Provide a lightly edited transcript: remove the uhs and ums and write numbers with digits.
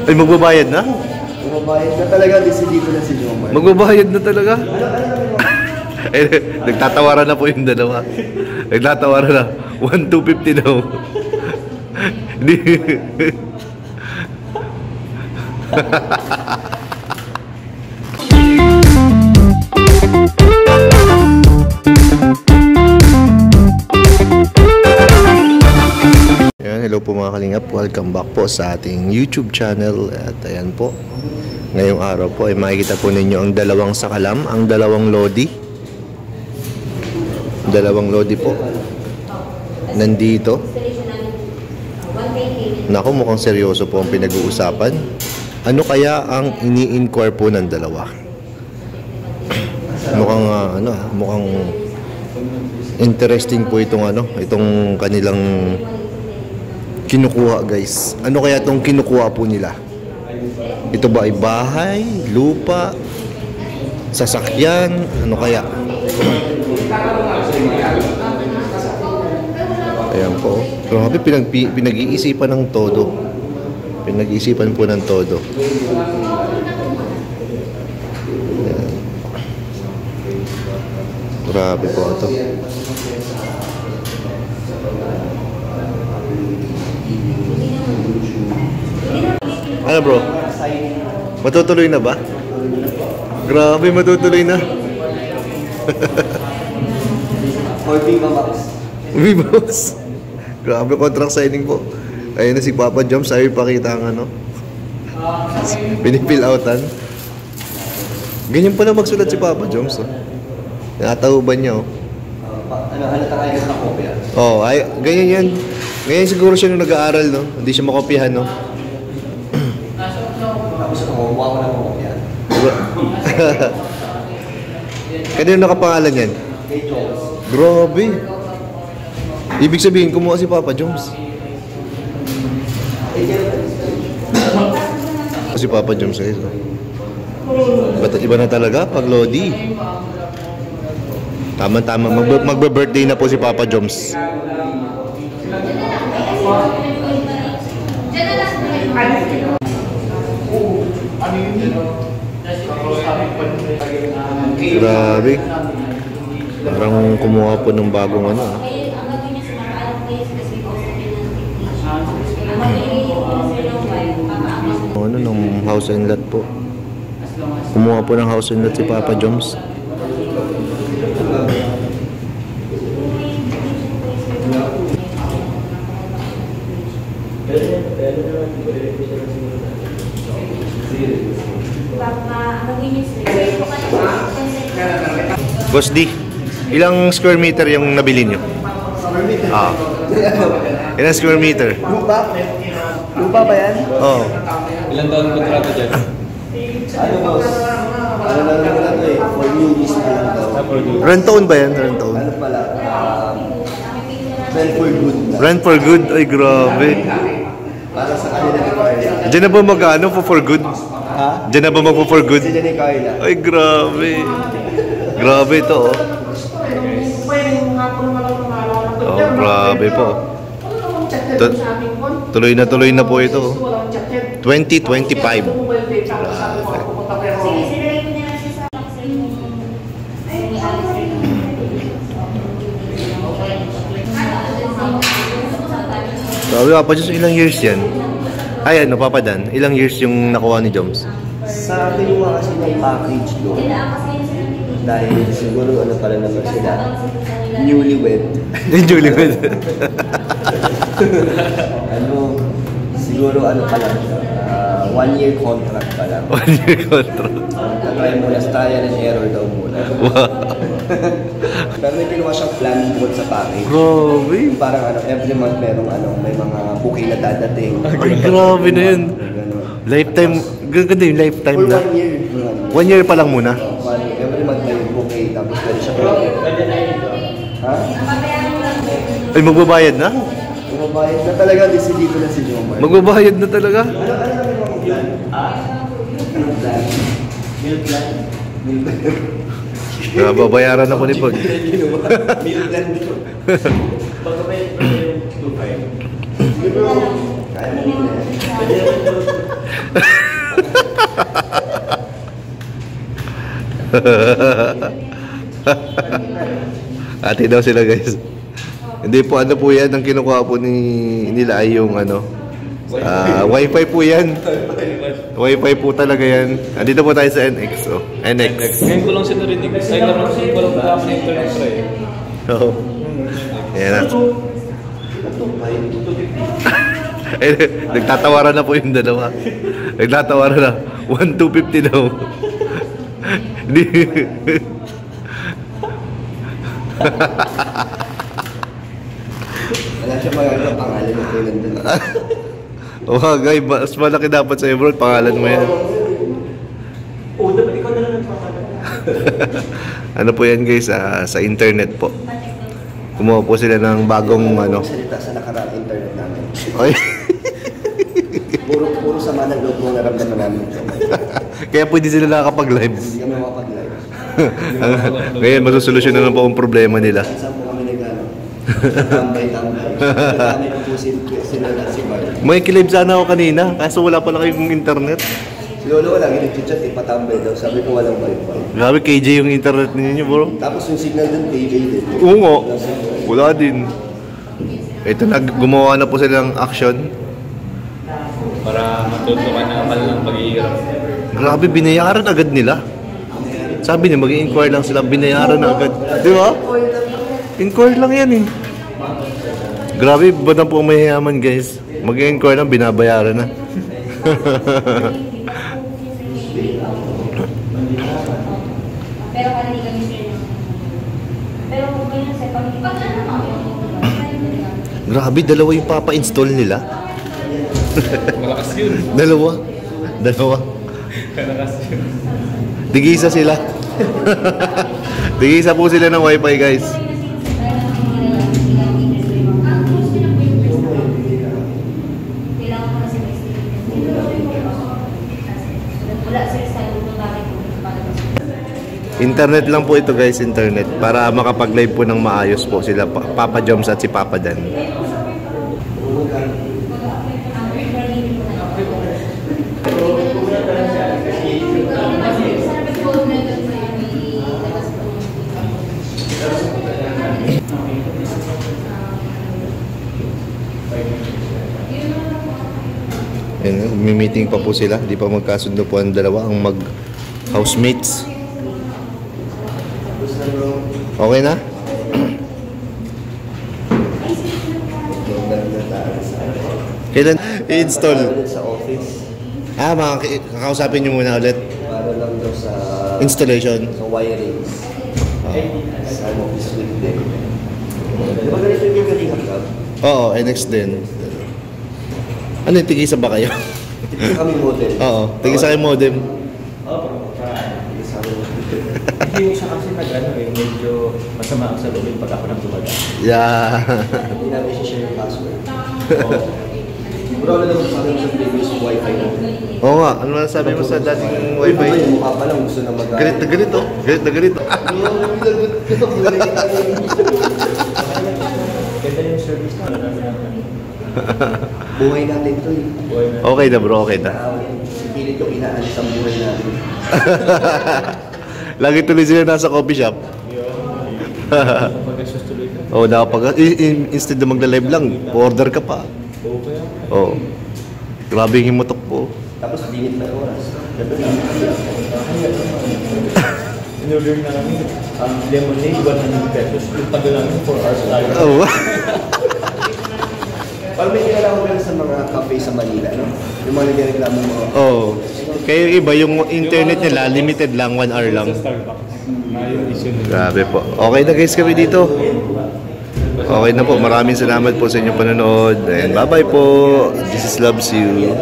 Ay, magbabayad na? Magbabayad na talaga, decidido na si Jomar. Magbabayad na talaga? Ay, nagtatawaran na po yung dalawa. Nagtatawaran na. 1,250 daw. Hindi. Hello po mga kalingap, welcome back po sa ating YouTube channel. At ayan po, ngayong araw po ay makikita po ninyo ang dalawang sakalam, ang dalawang lodi. Dalawang lodi po nandito. Naku, mukhang seryoso po ang pinag-uusapan. Ano kaya ang ini-inquire po ng dalawa? Mukhang mukhang interesting po itong kanilang kinukuha, guys. Ano kaya itong kinukuha po nila? Ito ba ay bahay, lupa, sasakyan? Ano kaya? Ayan po. Grabe, pinag-iisipan ng todo. Pinag-iisipan po ng todo. Ayan. Grabe po ito. Ano bro? Matutuloy na ba? Grabe, matutuloy na. For Viva Max. Viva Max. Grabe, contract signing po. Ayun na si Papa Joms, ayaw ipakita ang pinifill outan. Ganyan pala magsulat si Papa Joms. Nakatauban niya. Halata kayo ng kopya? Oo, ganyan yan. Ganyan siguro siya nung nag-aaral, no? Hindi siya makopyahan, no? Kumuha ko ng kopya. Kanino nakapangalan yan? Kay Jones. Grabe. Ibig sabihin, kumuha si Papa Joms. Si Papa Joms, guys. Iba na talaga pag Lodi. Tama-tama. Magbe-birthday na po si Papa Joms. Grabe. Parang kumuha po ng bagong ng house and lot po. Kumuha po ng house and lot si Papa Joms. Boss D, ilang square meter yung nabili nyo? Ah. Ilang square meter? Lupa? Lupa ba yan? Oo. Ilang taon kontrata dyan? Ano boss? Ano lang naman ito eh? For new lease na lang daw. Rent own ba yan? Rent own? Ano pala? Rent for good na. Rent for good? Ay, grabe. Para sa kanila ni Carla. Diyan na ba mag-ano for good? Ha? Diyan na ba mag-for good? Sila ni Carla. Ay, grabe. Grabe ito, oh. Oh, grabe po. Tuloy na po ito. 2025. Grabe, Papa Joms, ilang years yan? Ay, Papa Dan, ilang years yung nakuha ni Joms? Sa kinuha kasi ng package doon. Dahil siguro pala naman sila. Newlywed. Newlywed. Siguro pala. 1-year contract pa lang. 1-year contract. Tatry muna sa trial and error daw muna. Wow. Pero may kinuha siyang plan mode sa package. Grabe. Parang every month may mga booking na dadating. Ay, grabe na yun. Lifetime, ganda yung lifetime For na. 1 year. 1 year pa lang muna. Every month may booking, tapos pwede siya. Ha? Ay, magbabayad na? Magbabayad na talaga, decidido na si Jomar. Magbabayad na talaga? Ano naman ang plan? Anong plan? Meal plan? Meal plan? Babayaran ako ni Pag. Meal plan dito. Baka ba yung 2.5? Kaya mo Ate daw sila guys. Hindi po ano po yan, ang kinukuha po nila ay yung ano, wifi po yan. Wifi po talaga yan. Andito po tayo sa NX. Oh. NX. Ngayon ko lang siya narinig. Ay, naman ko lang kami ng internet sa eh. Oo. Ayan na. Nagtatawaran na po yung dalawa. Nagtatawaran na. 1,250 daw. Hindi. Wala siya magagawa pangalan mo po nandun. Guy, mas malaki dapat sa bro. Pangalan mo yan. Oo, dapat ikaw na lang nagpapalan. Ano po yan guys, sa internet po. Kumuha po sila ng bagong ano. Salita sa nakaraang internet namin. Ay. Puro sama ng loob mo naramdaman namin. Kaya pwede sila nakakapag-live. Hindi kami makapag-live. Ngayon, masusolusyon na lang po ang problema nila. Saan po kami nag-ano? Tambay-tambay. Dami po sila na si Mark. May kilib sana ako kanina, kaso wala pala kayong internet. Si Lolo wala, ginag-chat eh, patambay daw. Sabi ko walang wifi. Grabe, KJ yung internet ninyo bro. Tapos yung signal dun, KJ din. Oo nga, wala din. Ito na, gumawa na po sila ng action. Para matutukan na naman ng pag-iirap. Grabe, binayaran agad nila. Sabi niya, mag-i-inquire lang sila, binayaran na agad. Di ba? Inquire lang yan eh. Grabe, ba't na po mayayaman guys? Mag-i-inquire lang, binabayaran na. Pero kung hindi kami sure. Pero kung ganyan sa pag ano mo, Grabe, dalawa yung papa-install nila. Malakas yun. Dalawa. Malakas yun. Tigisa sila. Tigisa po sila ng wifi guys. Internet lang po ito guys, internet. Para makapag-live po ng maayos po sila, Papa Joms at si Papa Dan. May-meeting pa po sila. Di pa magkasundo po ang dalawa, ang mag-housemates. Okay na? Kailan i-install? Sa office. Kakausapin nyo muna ulit. Para lang daw sa Installation. wirings. Sa office week din. Di ba ganito yung Kalinga Club? Oo, NX din. Ano yung tigisa ba kayo? Ito kami model. Oo, tigisa kayo modem. Hindi mo siya kasi nag-ano eh, medyo masama ang sa loob pag ako nang tumaga. Yeah. Hindi namin share yung password. Siguro na naman sa akin sa previous wifi natin. Oo nga, ano masasabi mo sa dating wifi? Yung mukha pa lang gusto na mag- Galit na galit oh. Galit na galit. Ganda yung service na Buhay natin ito eh. Okay na bro, okay na. Pilit yung inaalis ang buhay natin. Lagi tuloy sila nasa coffee shop. Pag-asus tuloy ka. Oo, instead na magla-live lang, order ka pa. Okay. Oo. Grabe yung himutok po. Tapos limit na oras. In-order na namin ang lemonade, 100 pesos. Yung tagal namin 4 hours tayo. Oo. Parang may kinala ko sa mga cafe sa Manila, no? Yung mga nagreklamo mo. Oo. Kaya yung iba, yung internet nila, limited lang, 1 hour lang. Sa Starbucks. Na yung issue nila. Grabe po. Okay na guys kami dito. Okay na po. Maraming salamat po sa inyong panonood. And bye-bye po. Jesus loves you.